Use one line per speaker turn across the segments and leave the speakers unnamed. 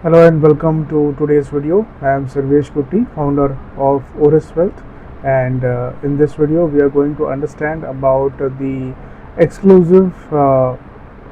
Hello and welcome to today's video. I am Sarvesh Gutti, founder of Auris Wealth, and in this video we are going to understand about the exclusive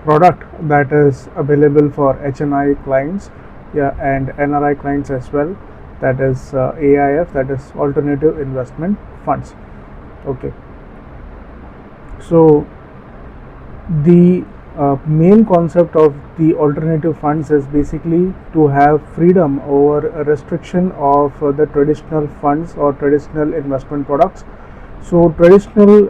product that is available for HNI clients, and NRI clients as well. That is AIF, that is Alternative Investment Funds. Okay, so the main concept of the alternative funds is basically to have freedom over a restriction of the traditional funds or traditional investment products. So traditional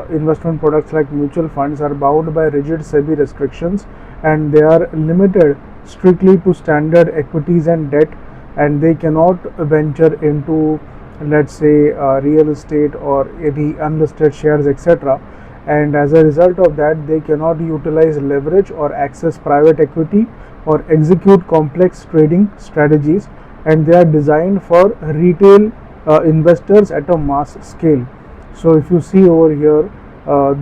investment products like mutual funds are bound by rigid SEBI restrictions, and they are limited strictly to standard equities and debt, and they cannot venture into, let's say, real estate or any unlisted shares, etc. And as a result of that, they cannot utilize leverage or access private equity or execute complex trading strategies, and they are designed for retail investors at a mass scale. So if you see over here,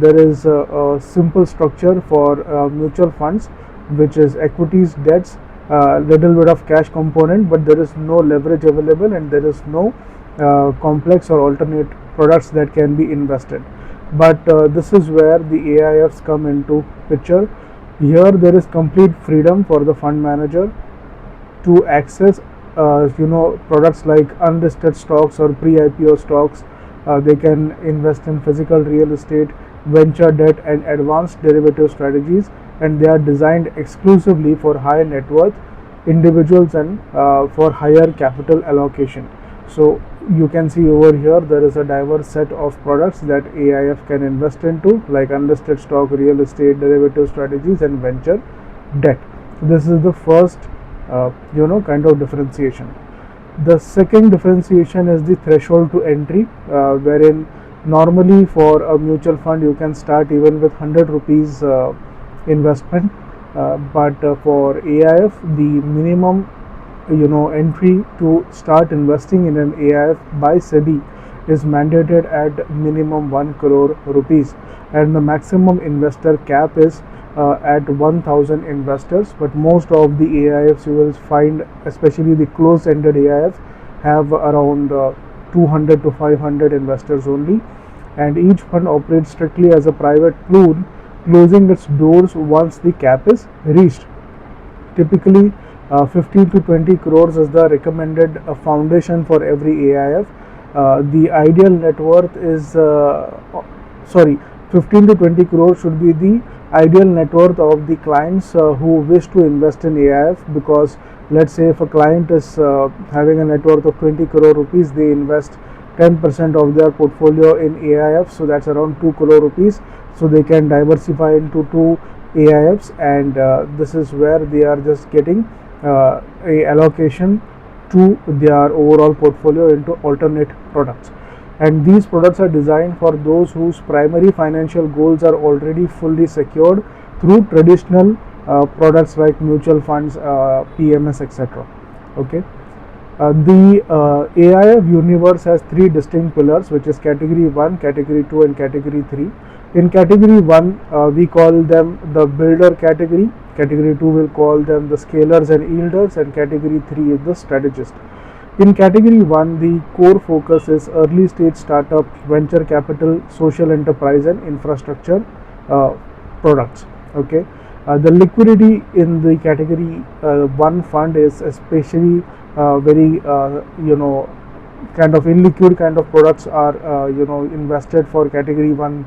there is a simple structure for mutual funds, which is equities, debts, little bit of cash component, but there is no leverage available, and there is no complex or alternate products that can be invested. But this is where the AIFs come into picture. Here there is complete freedom for the fund manager to access products like unlisted stocks or pre-IPO stocks. They can invest in physical real estate, venture debt, and advanced derivative strategies, and they are designed exclusively for high net worth individuals and for higher capital allocation. So you can see over here there is a diverse set of products that AIF can invest into, like unlisted stock, real estate, derivative strategies, and venture debt. This is the first kind of differentiation. The second differentiation is the threshold to entry, wherein normally for a mutual fund you can start even with 100 rupees investment, but for AIF the minimum entry to start investing in an AIF by SEBI is mandated at minimum 1 crore rupees, and the maximum investor cap is at 1000 investors. But most of the AIFs you will find, especially the closed-ended AIF, have around 200 to 500 investors only, and each fund operates strictly as a private pool, closing its doors once the cap is reached. Typically 15 to 20 crores is the recommended foundation for every AIF. The ideal net worth is 15 to 20 crores should be the ideal net worth of the clients who wish to invest in AIF, because let's say if a client is having a net worth of 20 crore rupees, they invest 10% of their portfolio in AIF, so that's around 2 crore rupees. So they can diversify into two AIFs, and this is where they are just getting a allocation to their overall portfolio into alternate products. And these products are designed for those whose primary financial goals are already fully secured through traditional products like mutual funds, PMS, etc. Okay. The AIF universe has three distinct pillars, which is category 1, category 2, and category 3. In category 1, we call them the builder category. Category 2 will call them the scalers and yielders, and category 3 is the strategist. In category 1, the core focus is early stage startup, venture capital, social enterprise, and infrastructure products. Okay, the liquidity in the category 1 fund is especially very kind of illiquid kind of products are invested for category 1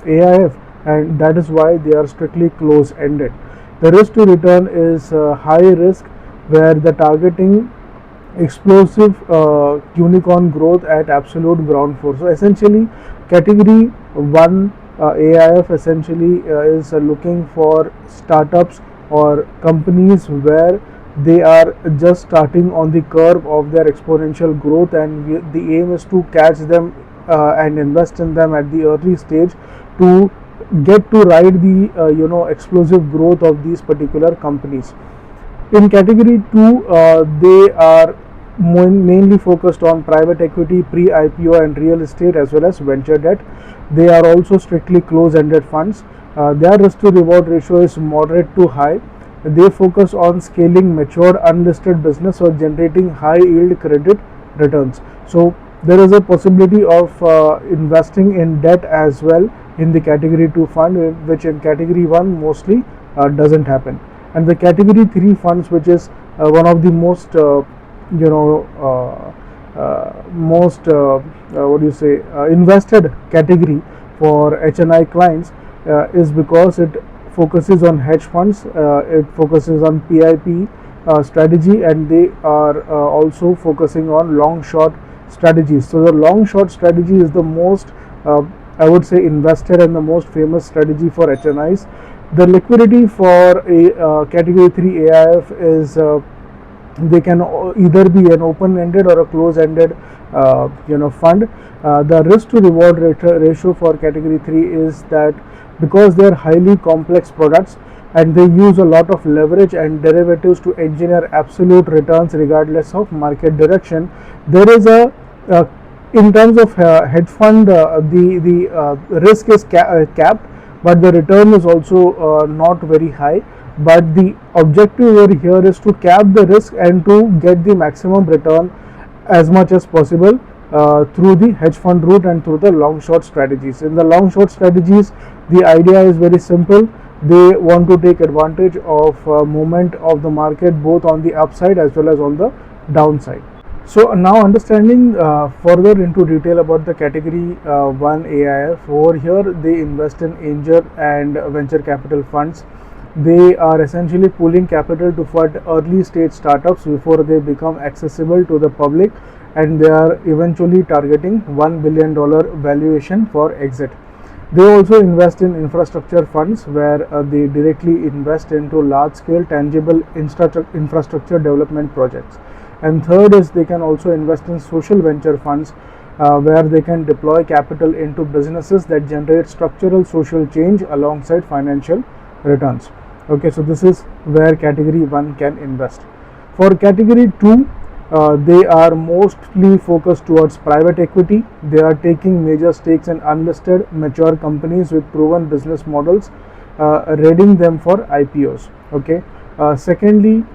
AIF, and that is why they are strictly close ended. The risk to return is high risk, where the targeting explosive unicorn growth at absolute ground floor. So essentially category 1 AIF essentially is looking for startups or companies where they are just starting on the curve of their exponential growth, and the aim is to catch them and invest in them at the early stage to get to ride the explosive growth of these particular companies. In category 2, they are mainly focused on private equity, pre-IPO, and real estate, as well as venture debt. They are also strictly close-ended funds. Their risk to reward ratio is moderate to high, they focus on scaling mature unlisted business or generating high yield credit returns. So there is a possibility of investing in debt as well in the category 2 fund, which in category 1 mostly doesn't happen. And the category 3 funds, which is one of the most invested category for HNI clients, is because it focuses on hedge funds, it focuses on PIP strategy, and they are also focusing on long short strategies. So the long short strategy is the most I would say invested and the most famous strategy for HNIs. The liquidity for a category 3 AIF is they can either be an open-ended or a close-ended fund. The risk to reward ratio for category 3 is that because they are highly complex products and they use a lot of leverage and derivatives to engineer absolute returns regardless of market direction, there is a in terms of hedge fund, the risk is capped, but the return is also not very high. But the objective over here is to cap the risk and to get the maximum return as much as possible through the hedge fund route and through the long short strategies. In the long short strategies, the idea is very simple. They want to take advantage of movement of the market both on the upside as well as on the downside. So now understanding further into detail about the category 1 AIF, over here they invest in angel and venture capital funds. They are essentially pooling capital to fund early stage startups before they become accessible to the public, and they are eventually targeting $1 billion valuation for exit. They also invest in infrastructure funds where they directly invest into large scale tangible infrastructure development projects. And third is they can also invest in social venture funds where they can deploy capital into businesses that generate structural social change alongside financial returns. Okay, so this is where category 1 can invest. For category 2, they are mostly focused towards private equity. They are taking major stakes in unlisted mature companies with proven business models, readying them for IPOs. Okay. Secondly,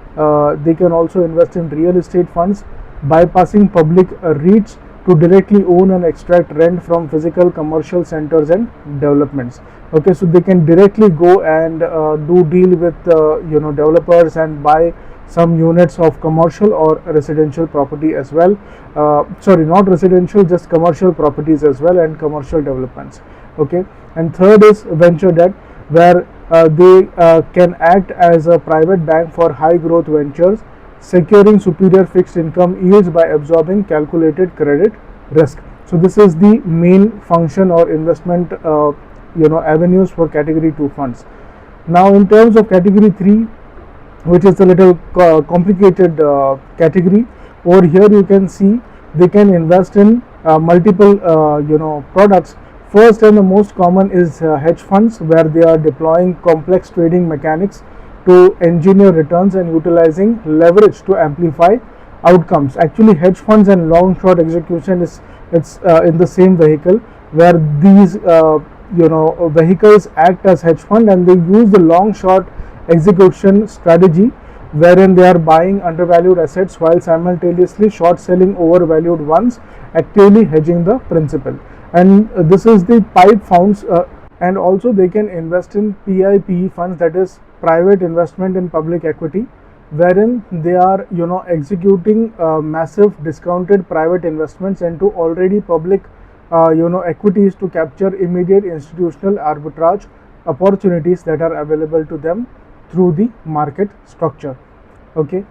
they can also invest in real estate funds, bypassing public REITs to directly own and extract rent from physical commercial centers and developments. Okay, so they can directly go and do deal with developers and buy some units of commercial or residential property as well. Sorry, not residential, just commercial properties as well and commercial developments. Okay, and third is venture debt, where they can act as a private bank for high growth ventures, securing superior fixed income yields by absorbing calculated credit risk. So this is the main function or investment avenues for category 2 funds. Now in terms of category 3, which is a little complicated category, over here you can see they can invest in multiple products. First and the most common is hedge funds, where they are deploying complex trading mechanics to engineer returns and utilizing leverage to amplify outcomes. Actually, hedge funds and long short execution is in the same vehicle, where these vehicles act as hedge fund and they use the long short execution strategy, wherein they are buying undervalued assets while simultaneously short selling overvalued ones, actively hedging the principal. And this is the pipe funds, and also they can invest in PIP funds, that is private investment in public equity, wherein they are executing massive discounted private investments into already public equities to capture immediate institutional arbitrage opportunities that are available to them through the market structure. Okay,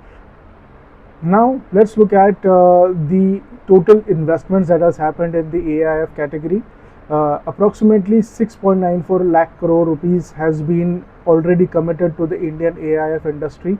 now let's look at the total investments that has happened in the AIF category. Approximately 6.94 lakh crore rupees has been already committed to the Indian AIF industry,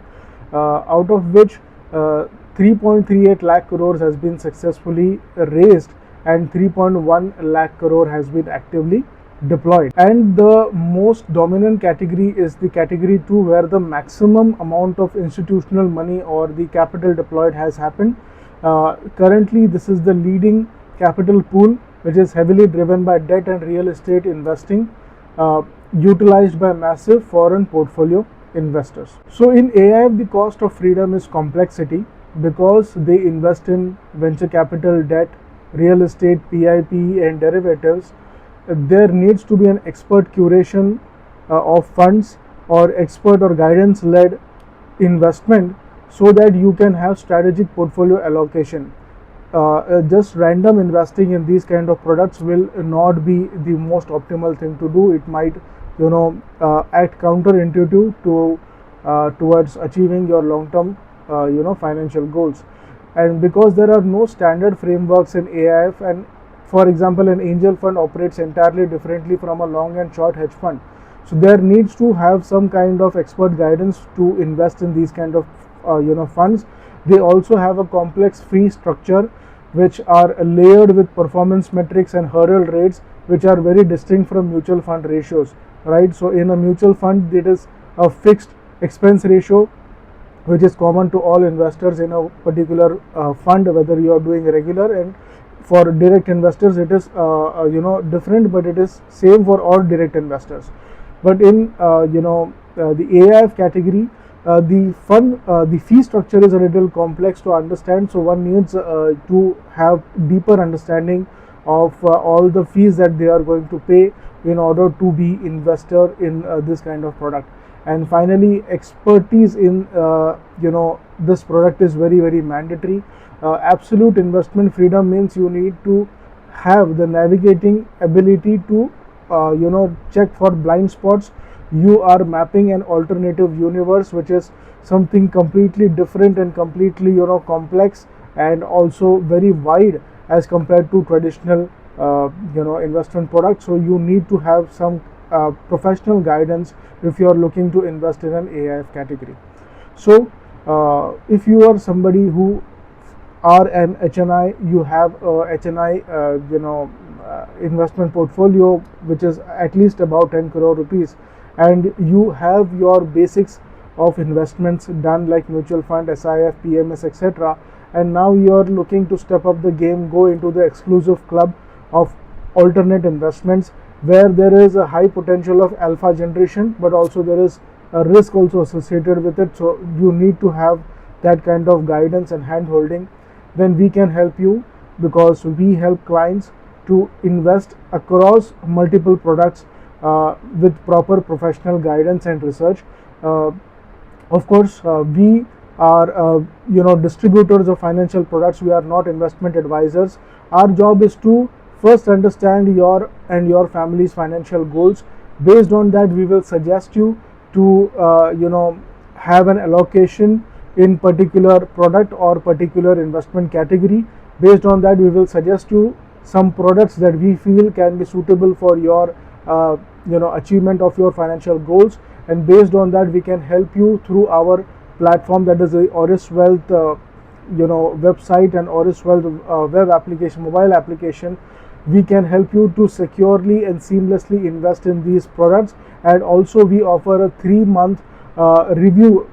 out of which 3.38 lakh crores has been successfully raised and 3.1 lakh crore has been actively deployed. And the most dominant category is the category 2, where the maximum amount of institutional money or the capital deployed has happened. Currently this is the leading capital pool, which is heavily driven by debt and real estate investing, utilized by massive foreign portfolio investors. So in AIF, the cost of freedom is complexity, because they invest in venture capital, debt, real estate, PIP, and derivatives. There needs to be an expert curation of funds, or expert or guidance led investment, so that you can have strategic portfolio allocation. Just random investing in these kind of products will not be the most optimal thing to do. It might act counterintuitive to towards achieving your long term financial goals. And because there are no standard frameworks in AIF, and for example an angel fund operates entirely differently from a long and short hedge fund, so there needs to have some kind of expert guidance to invest in these kind of funds. They also have a complex fee structure, which are layered with performance metrics and hurdle rates, which are very distinct from mutual fund ratios, right? So in a mutual fund, it is a fixed expense ratio, which is common to all investors in a particular fund, whether you are doing regular. And for direct investors, it is different, but it is same for all direct investors. But in the AIF category, the fee structure is a little complex to understand, so one needs to have deeper understanding of all the fees that they are going to pay in order to be investor in this kind of product. And finally, expertise in this product is very, very mandatory. Absolute investment freedom means you need to have the navigating ability to check for blind spots. You are mapping an alternative universe, which is something completely different and completely complex, and also very wide as compared to traditional investment products. So you need to have some professional guidance if you are looking to invest in an AIF category. So if you are somebody who are an HNI, you have a HNI investment portfolio which is at least about 10 crore rupees, and you have your basics of investments done like mutual fund, SIF, PMS, etc., and now you are looking to step up the game, go into the exclusive club of alternate investments, where there is a high potential of alpha generation, but also there is a risk also associated with it. So you need to have that kind of guidance and hand holding. Then we can help you, because we help clients to invest across multiple products with proper professional guidance and research. Of course, we are distributors of financial products. We are not investment advisors. Our job is to first understand your and your family's financial goals. Based on that, we will suggest you to have an allocation in particular product or particular investment category. Based on that, we will suggest you some products that we feel can be suitable for your achievement of your financial goals, and based on that we can help you through our platform, that is the Auris Wealth website and Auris Wealth web application, mobile application. We can help you to securely and seamlessly invest in these products, and also we offer a 3-month review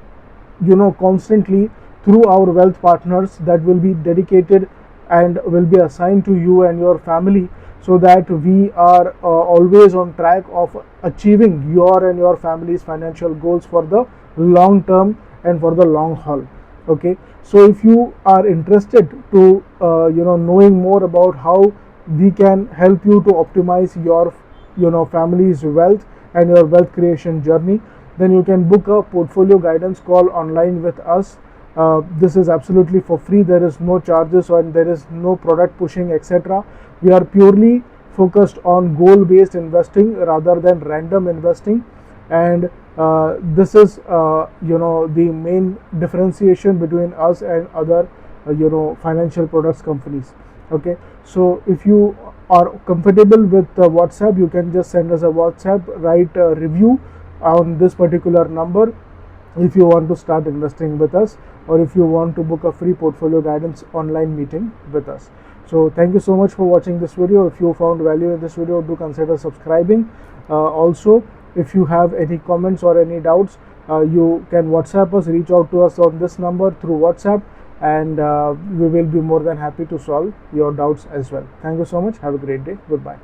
constantly through our wealth partners that will be dedicated and will be assigned to you and your family, so that we are always on track of achieving your and your family's financial goals for the long term and for the long haul. Okay, so if you are interested to knowing more about how we can help you to optimize your family's wealth and your wealth creation journey, then you can book a portfolio guidance call online with us. This is absolutely for free. There is no charges and there is no product pushing, etc. We are purely focused on goal-based investing rather than random investing, and this is the main differentiation between us and other financial products companies. Okay, so if you are comfortable with WhatsApp, you can just send us a WhatsApp, write a review on this particular number if you want to start investing with us, or if you want to book a free portfolio guidance online meeting with us. So thank you so much for watching this video. If you found value in this video, do consider subscribing. Also, if you have any comments or any doubts, you can WhatsApp us, reach out to us on this number through WhatsApp, and we will be more than happy to solve your doubts as well. Thank you so much. Have a great day. Goodbye.